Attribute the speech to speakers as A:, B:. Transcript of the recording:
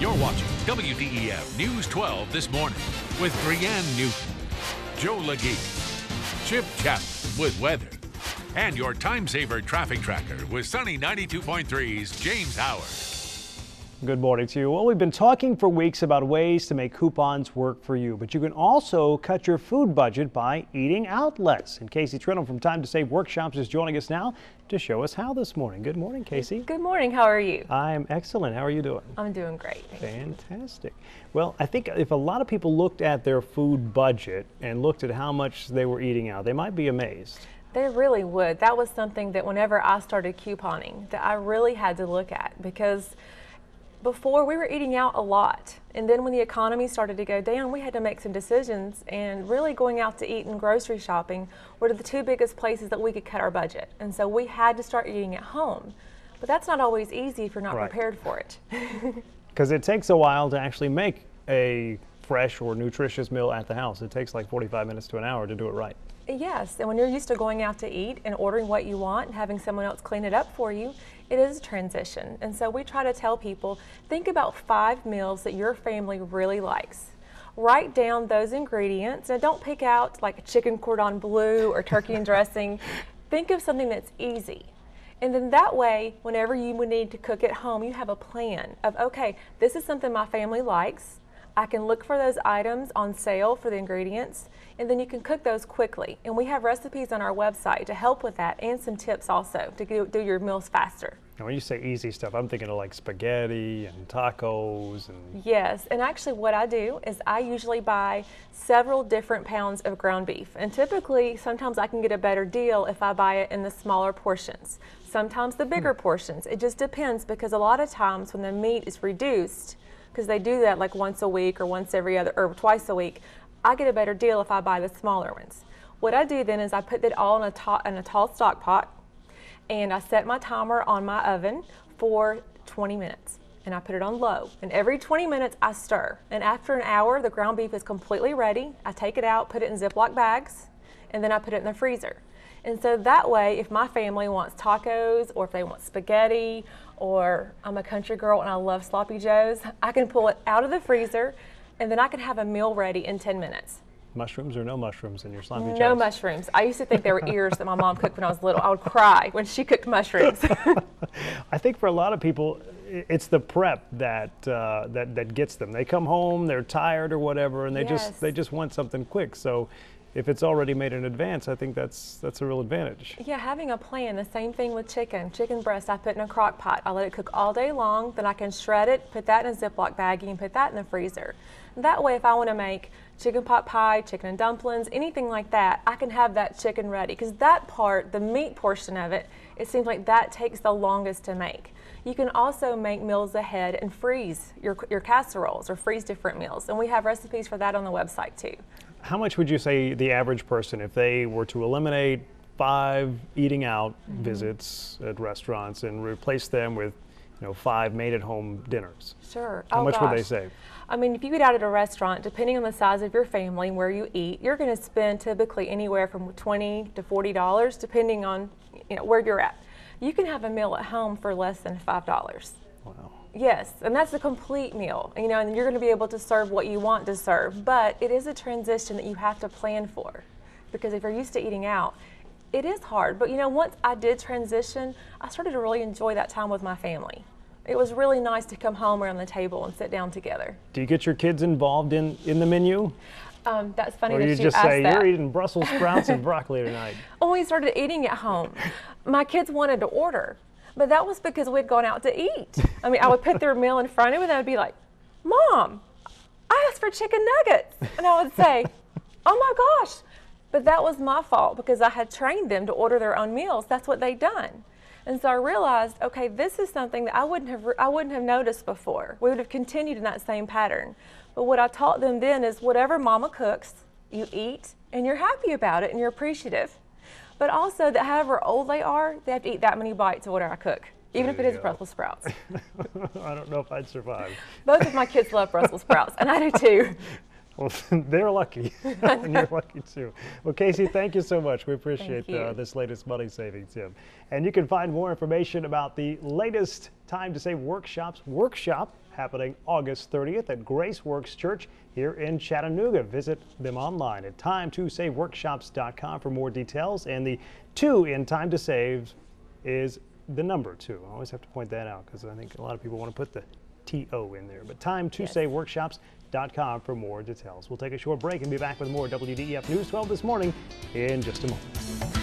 A: You're watching WDEF News 12 this morning with Brianne Newton, Joe Legee, Chip Chapman with weather, and your time-saver traffic tracker with Sunny 92.3's James Howard.
B: Good morning to you. Well, we've been talking for weeks about ways to make coupons work for you, but you can also cut your food budget by eating out less. And Casey Trinham from Time to Save Workshops is joining us now to show us how this morning. Good morning, Casey.
C: Good morning. How are you?
B: I'm excellent. How are you doing?
C: I'm doing great.
B: Fantastic. Well, I think if a lot of people looked at their food budget and looked at how much they were eating out, they might be amazed.
C: They really would. That was something that whenever I started couponing that I really had to look at, because before we were eating out a lot, and then when the economy started to go down, we had to make some decisions, and really going out to eat and grocery shopping were the two biggest places that we could cut our budget. And so we had to start eating at home. But that's not always easy if you're not prepared for it.
B: Because it takes a while to actually make a fresh or nutritious meal at the house. It takes like 45 minutes to an hour to do it right.
C: Yes, and when you're used to going out to eat and ordering what you want and having someone else clean it up for you, it is a transition. And so we try to tell people, think about 5 meals that your family really likes. Write down those ingredients, and don't pick out like a chicken cordon bleu or turkey and dressing. Think of something that's easy. And then that way, whenever you would need to cook at home, you have a plan of, okay, this is something my family likes. I can look for those items on sale for the ingredients, and then you can cook those quickly. And we have recipes on our website to help with that, and some tips also to do your meals faster.
B: And when you say easy stuff, I'm thinking of like spaghetti and tacos and...
C: Yes, and actually what I do is I usually buy several different pounds of ground beef. And typically, sometimes I can get a better deal if I buy it in the smaller portions. Sometimes the bigger portions. It just depends, because a lot of times when the meat is reduced, because they do that like once a week or once every other, or twice a week, I get a better deal if I buy the smaller ones. What I do then is I put that all in a tall stock pot, and I set my timer on my oven for 20 minutes. And I put it on low. And every 20 minutes I stir. And after an hour, the ground beef is completely ready. I take it out, put it in Ziploc bags, and then I put it in the freezer. And so that way, if my family wants tacos, or if they want spaghetti, or I'm a country girl and I love sloppy joes, I can pull it out of the freezer, and then I can have a meal ready in 10 minutes.
B: Mushrooms or no mushrooms in your sloppy joes?
C: No mushrooms. I used to think they were ears that my mom cooked when I was little. I would cry when she cooked mushrooms.
B: I think for a lot of people, it's the prep that gets them. They come home, they're tired or whatever, and they just want something quick. So if it's already made in advance, I think that's a real advantage.
C: Yeah, having a plan. The same thing with chicken. Chicken breast I put in a crock pot. I let it cook all day long, then I can shred it, put that in a Ziploc baggie, and put that in the freezer. That way, if I want to make chicken pot pie, chicken and dumplings, anything like that, I can have that chicken ready. Because that part, the meat portion of it, it seems like that takes the longest to make. You can also make meals ahead and freeze your casseroles, or freeze different meals. And we have recipes for that on the website too.
B: How much would you say the average person, if they were to eliminate 5 eating out visits at restaurants and replace them with 5 made-at-home dinners?
C: Sure.
B: How much would they save?
C: I mean, if you eat out at a restaurant, depending on the size of your family and where you eat, you're going to spend typically anywhere from $20 to $40, depending on where you're at. You can have a meal at home for less than $5.
B: Wow.
C: Yes, and that's a complete meal, and you're going to be able to serve what you want to serve, but it is a transition that you have to plan for, because if you're used to eating out, it is hard. But once I did transition, I started to really enjoy that time with my family. It was really nice to come home around the table and sit down together.
B: Do you get your kids involved in the menu?
C: That's funny
B: or
C: that you
B: just
C: asked
B: say,
C: that.
B: You're eating Brussels sprouts and broccoli tonight?
C: When we started eating at home, my kids wanted to order. But that was because we'd gone out to eat. I mean, I would put their meal in front of them, and they'd be like, Mom, I asked for chicken nuggets. And I would say, oh my gosh. But that was my fault, because I had trained them to order their own meals. That's what they'd done. And so I realized, okay, this is something that I wouldn't have noticed before. We would have continued in that same pattern. But what I taught them then is whatever Mama cooks, you eat, and you're happy about it, and you're appreciative. But also that however old they are, they have to eat that many bites of whatever I cook, even if it is Brussels sprouts.
B: I don't know if I'd survive.
C: Both of my kids love Brussels sprouts, and I do too.
B: Well, they're lucky, and you're lucky too. Well, Casey, thank you so much. We appreciate this latest money saving tip. And you can find more information about the latest Time to Save workshop happening August 30th at Graceworks Church here in Chattanooga. Visit them online at time2saveworkshops.com for more details. And the 2 in Time to Save is the number 2. I always have to point that out because I think a lot of people want to put the TO in there. But time2saveworkshops.com for more details. We'll take a short break and be back with more WDEF News 12 this morning in just a moment.